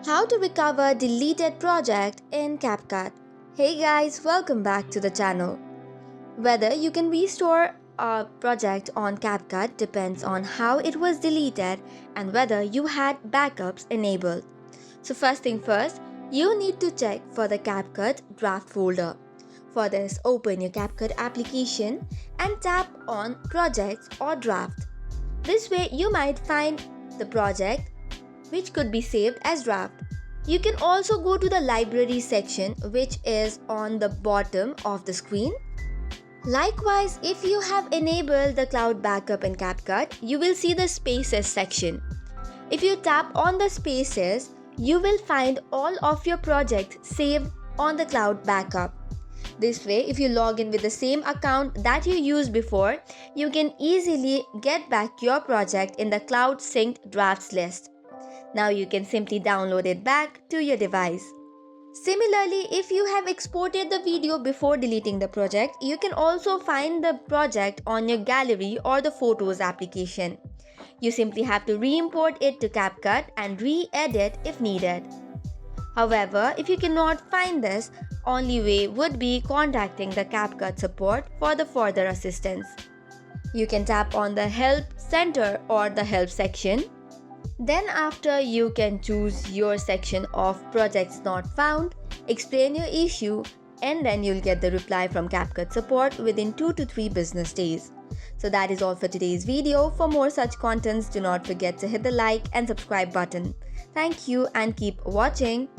How to recover deleted project in CapCut. Hey guys, welcome back to the channel. Whether you can restore a project on CapCut depends on how it was deleted and whether you had backups enabled. So first thing first, you need to check for the CapCut draft folder. For this, open your CapCut application and tap on Projects or Draft. This way you might find the project which could be saved as draft. You can also go to the library section which is on the bottom of the screen. Likewise, if you have enabled the cloud backup in CapCut, you will see the spaces section. If you tap on the spaces, you will find all of your projects saved on the cloud backup. This way, if you log in with the same account that you used before, you can easily get back your project in the cloud synced drafts list. Now you can simply download it back to your device. Similarly, if you have exported the video before deleting the project, you can also find the project on your gallery or the Photos application. You simply have to re-import it to CapCut and re-edit if needed. However, if you cannot find this, only way would be contacting the CapCut support for the further assistance. You can tap on the Help Center or the Help section. Then after, you can choose your section of projects not found, explain your issue, and then you'll get the reply from CapCut support within 2 to 3 business days. So that is all for today's video. For more such contents, do not forget to hit the like and subscribe button. Thank you and keep watching.